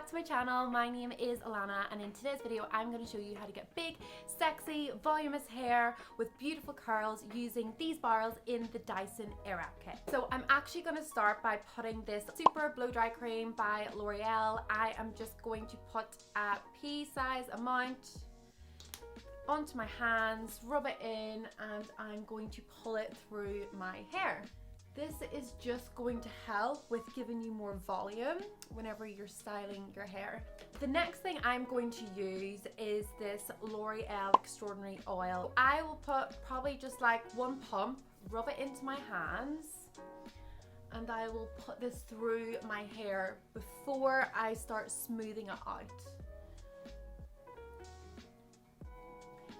back to my channel. My name is Alana, and in today's video I'm going to show you how to get big, sexy, voluminous hair with beautiful curls using these bars in the Dyson Airwrap kit. So I'm actually going to start by putting this super blow dry cream by L'Oreal. I am just going to put a pea-size amount onto my hands, rub it in, and I'm going to pull it through my hair. This is just going to help with giving you more volume whenever you're styling your hair. The next thing I'm going to use is this L'Oreal Extraordinary Oil. I will put probably just like one pump, rub it into my hands, and I will put this through my hair before I start smoothing it out.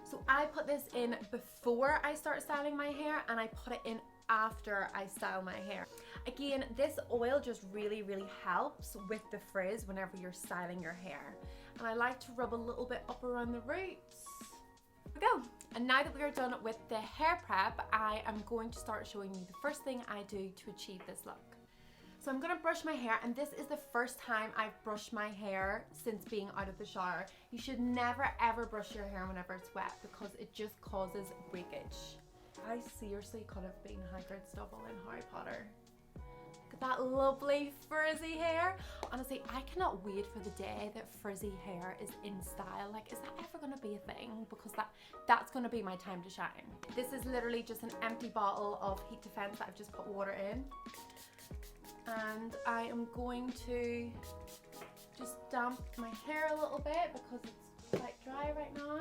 So I put this in before I start styling my hair, and I put it in after I style my hair. Again, this oil just really helps with the frizz whenever you're styling your hair. And I like to rub a little bit up around the roots. There we go. And now that we are done with the hair prep, I am going to start showing you the first thing I do to achieve this look. So I'm gonna brush my hair, and this is the first time I've brushed my hair since being out of the shower. You should never ever brush your hair whenever it's wet because it just causes breakage. I seriously could have been Hagrid Stubble in Harry Potter. Look at that lovely frizzy hair. Honestly, I cannot wait for the day that frizzy hair is in style. Like, is that ever gonna be a thing? Because that's gonna be my time to shine. This is literally just an empty bottle of heat defense that I've just put water in. And I am going to just damp my hair a little bit because it's quite dry right now.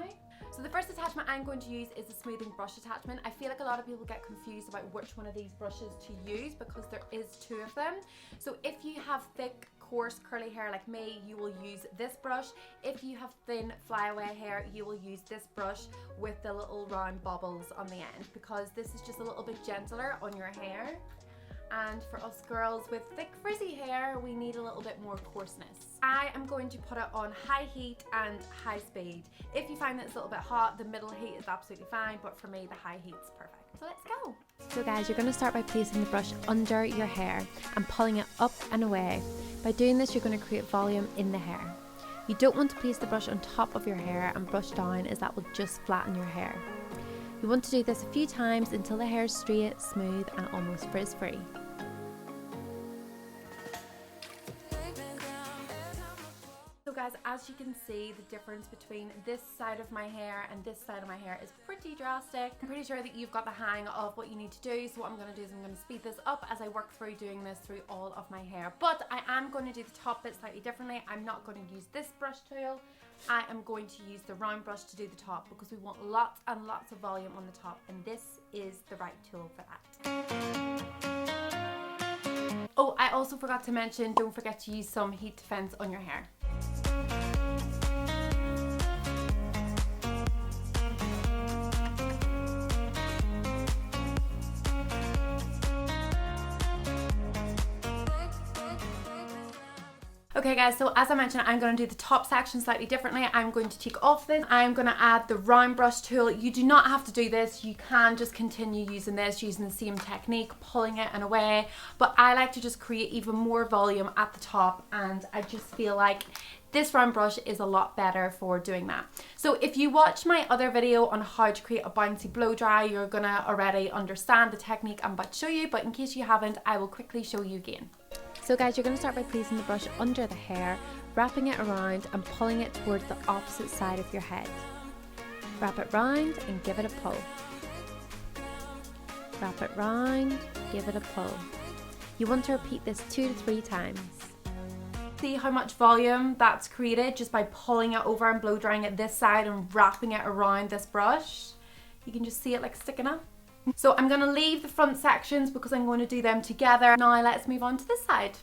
So the first attachment I'm going to use is the smoothing brush attachment. I feel like a lot of people get confused about which one of these brushes to use because there is two of them. So if you have thick, coarse, curly hair like me, you will use this brush. If you have thin, flyaway hair, you will use this brush with the little round bobbles on the end because this is just a little bit gentler on your hair. And for us girls with thick frizzy hair, we need a little bit more coarseness. I am going to put it on high heat and high speed. If you find that it's a little bit hot, the middle heat is absolutely fine, but for me the high heat's perfect. So let's go. So guys, you're going to start by placing the brush under your hair and pulling it up and away. By doing this, you're going to create volume in the hair. You don't want to place the brush on top of your hair and brush down, as that will just flatten your hair. You want to do this a few times until the hair is straight, smooth and almost frizz free. So guys, as you can see, the difference between this side of my hair and this side of my hair is pretty drastic. I'm pretty sure that you've got the hang of what you need to do. So what I'm going to do is I'm going to speed this up as I work through doing this through all of my hair. But I am going to do the top bit slightly differently. I'm not going to use this brush tool. I am going to use the round brush to do the top because we want lots and lots of volume on the top, and this is the right tool for that. Oh, I also forgot to mention, don't forget to use some heat defense on your hair. Okay guys, so as I mentioned, I'm going to do the top section slightly differently. I'm going to take off this. I'm going to add the round brush tool. You do not have to do this. You can just continue using this, using the same technique, pulling it and away. But I like to just create even more volume at the top, and I just feel like this round brush is a lot better for doing that. So if you watch my other video on how to create a bouncy blow dry, you're gonna already understand the technique I'm about to show you, but in case you haven't, I will quickly show you again. So guys, you're going to start by placing the brush under the hair, wrapping it around and pulling it towards the opposite side of your head. Wrap it round and give it a pull. Wrap it round, give it a pull. You want to repeat this 2 to 3 times. See how much volume that's created just by pulling it over and blow drying it this side and wrapping it around this brush? You can just see it like sticking up. So I'm going to leave the front sections because I'm going to do them together. Now let's move on to this side.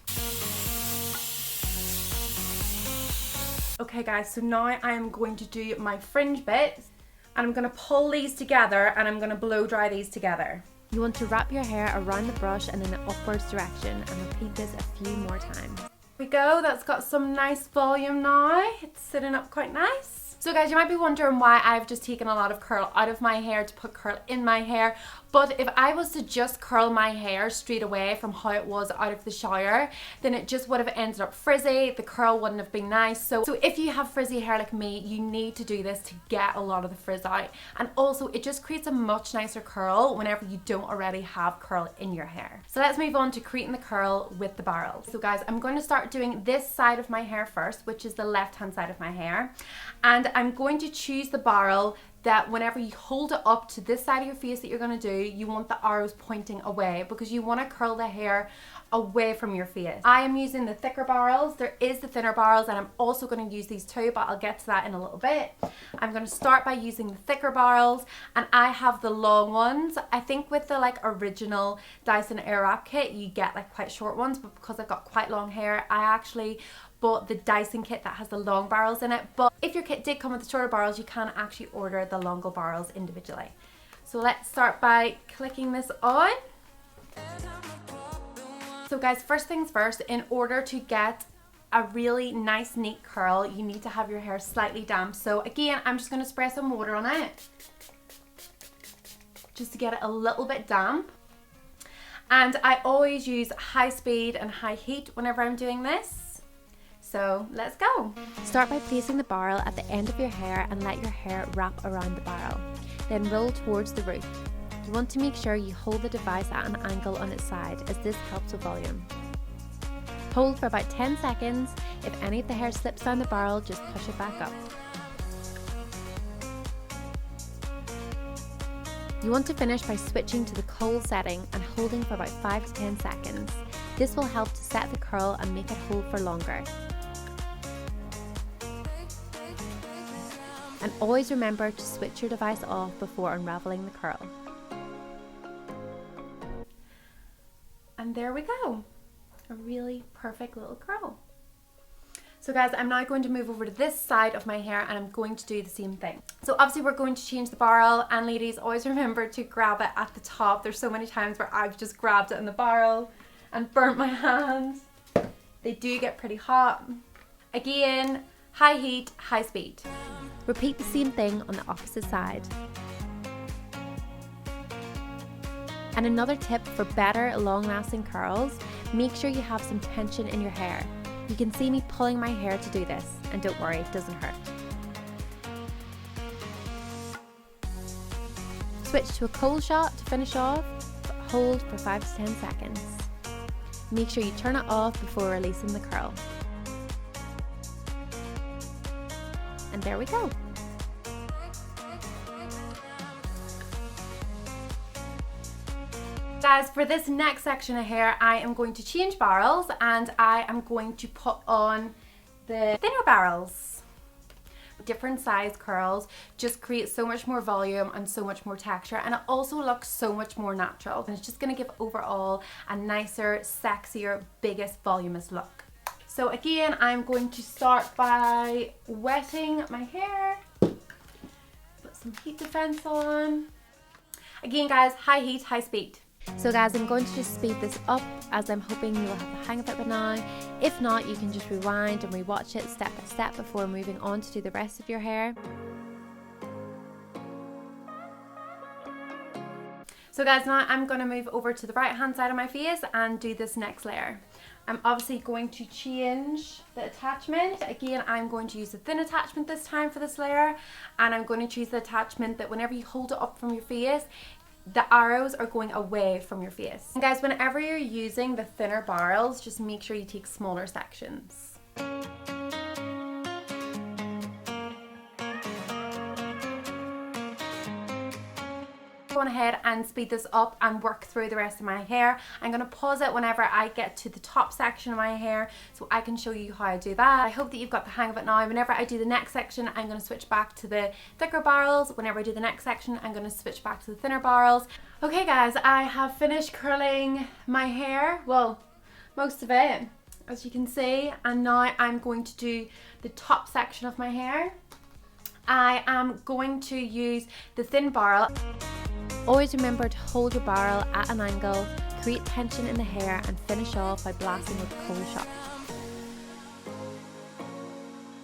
Okay guys, so now I am going to do my fringe bits, and I'm going to pull these together and I'm going to blow dry these together. You want to wrap your hair around the brush and in an upwards direction, and repeat this a few more times. There we go, that's got some nice volume now. It's sitting up quite nice. So guys, you might be wondering why I've just taken a lot of curl out of my hair to put curl in my hair. But if I was to just curl my hair straight away from how it was out of the shower, then it just would have ended up frizzy. The curl wouldn't have been nice. So if you have frizzy hair like me, you need to do this to get a lot of the frizz out. And also it just creates a much nicer curl whenever you don't already have curl in your hair. So let's move on to creating the curl with the barrels. So guys, I'm going to start doing this side of my hair first, which is the left hand side of my hair. And I'm going to choose the barrel that whenever you hold it up to this side of your face that you're going to do, you want the arrows pointing away, because you want to curl the hair away from your face. I am using the thicker barrels. There is the thinner barrels, and I'm also going to use these too, but I'll get to that in a little bit. I'm going to start by using the thicker barrels, and I have the long ones. I think with the like original Dyson Airwrap kit, you get like quite short ones, but because I've got quite long hair, I actually bought the Dyson kit that has the long barrels in it. But if your kit did come with the shorter barrels, you can actually order the longer barrels individually. So let's start by clicking this on. So guys, first things first, in order to get a really nice neat curl, you need to have your hair slightly damp. So again, I'm just going to spray some water on it just to get it a little bit damp. And I always use high speed and high heat whenever I'm doing this. So let's go. Start by placing the barrel at the end of your hair and let your hair wrap around the barrel. Then roll towards the root. You want to make sure you hold the device at an angle on its side, as this helps with volume. Hold for about 10 seconds. If any of the hair slips down the barrel, just push it back up. You want to finish by switching to the cold setting and holding for about 5 to 10 seconds. This will help to set the curl and make it hold for longer. And always remember to switch your device off before unraveling the curl. And there we go. A really perfect little curl. So guys, I'm now going to move over to this side of my hair and I'm going to do the same thing. So obviously we're going to change the barrel, and ladies, always remember to grab it at the top. There's so many times where I've just grabbed it in the barrel and burnt my hands. They do get pretty hot. Again, high heat, high speed. Repeat the same thing on the opposite side. And another tip for better long-lasting curls, make sure you have some tension in your hair. You can see me pulling my hair to do this, and don't worry, it doesn't hurt. Switch to a cold shot to finish off, but hold for 5 to 10 seconds. Make sure you turn it off before releasing the curl. And there we go. Guys, for this next section of hair, I am going to change barrels and I am going to put on the thinner barrels. Different size curls just create so much more volume and so much more texture, and it also looks so much more natural, and it's just going to give overall a nicer, sexier, biggest, voluminous look. So again, I'm going to start by wetting my hair, put some heat defense on. Again guys, high heat, high speed. So guys, I'm going to just speed this up, as I'm hoping you'll have the hang of it by now. If not, you can just rewind and rewatch it step by step before moving on to do the rest of your hair. So guys, now I'm going to move over to the right hand side of my face and do this next layer. I'm obviously going to change the attachment. Again, I'm going to use the thin attachment this time for this layer, and I'm going to choose the attachment that whenever you hold it up from your face, the arrows are going away from your face. And guys, whenever you're using the thinner barrels, just make sure you take smaller sections. Go on ahead and speed this up and work through the rest of my hair. I'm going to pause it whenever I get to the top section of my hair so I can show you how I do that. I hope that you've got the hang of it now. Whenever I do the next section, I'm going to switch back to the thicker barrels. Whenever I do the next section, I'm going to switch back to the thinner barrels. Okay guys, I have finished curling my hair, well, most of it, as you can see, and now I'm going to do the top section of my hair. I am going to use the thin barrel. Always remember to hold your barrel at an angle, create tension in the hair, and finish off by blasting with a cold shot.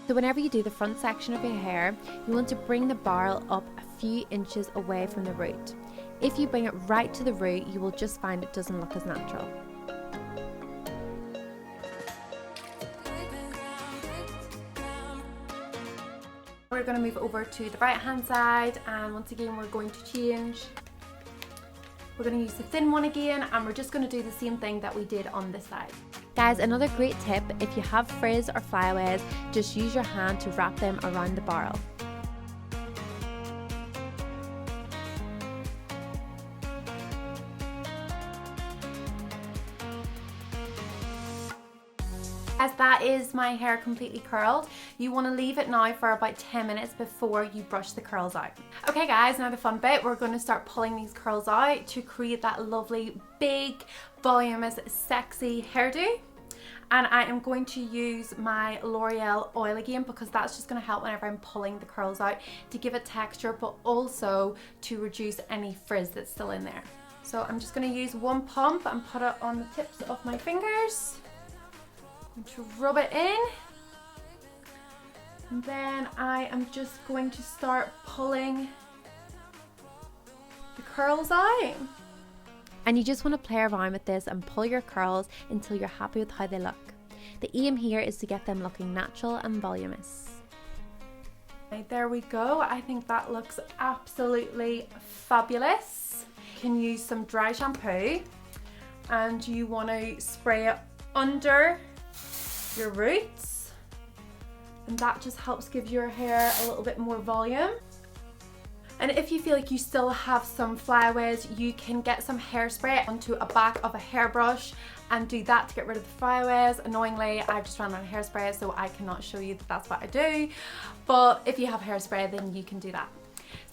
So whenever you do the front section of your hair, you want to bring the barrel up a few inches away from the root. If you bring it right to the root, you will just find it doesn't look as natural. We're going to move over to the right hand side, and once again we're going to change. We're going to use the thin one again, and we're just going to do the same thing that we did on this side. Guys, another great tip, if you have frizz or flyaways, just use your hand to wrap them around the barrel. As that is my hair completely curled, you want to leave it now for about 10 minutes before you brush the curls out. Okay guys, now the fun bit, we're going to start pulling these curls out to create that lovely, big, voluminous, sexy hairdo. And I am going to use my L'Oreal oil again because that's just going to help whenever I'm pulling the curls out to give it texture, but also to reduce any frizz that's still in there. So I'm just going to use one pump and put it on the tips of my fingers. To rub it in, and then I am just going to start pulling the curls out. And you just want to play around with this and pull your curls until you're happy with how they look. The aim here is to get them looking natural and voluminous. Right, there we go. I think that looks absolutely fabulous. You can use some dry shampoo, and you want to spray it under your roots, and that just helps give your hair a little bit more volume. And if you feel like you still have some flyaways, you can get some hairspray onto a back of a hairbrush and do that to get rid of the flyaways. Annoyingly, I've just run out of hairspray, so I cannot show you that that's what I do, but if you have hairspray, then you can do that.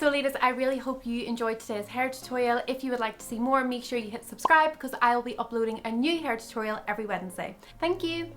So ladies, I really hope you enjoyed today's hair tutorial. If you would like to see more, make sure you hit subscribe because I will be uploading a new hair tutorial every Wednesday. Thank you.